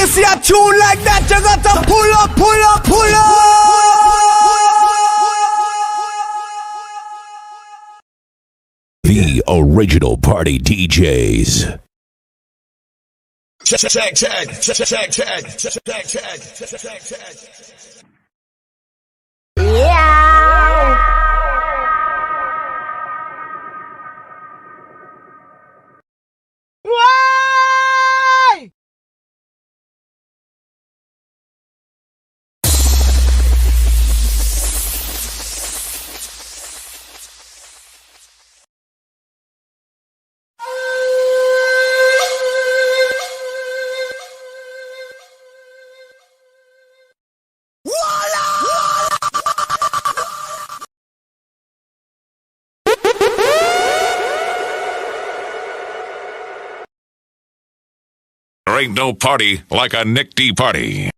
see a tune like that, you got to pull up, pull up, pull up. The original party DJs. There ain't no party like a Nick D party.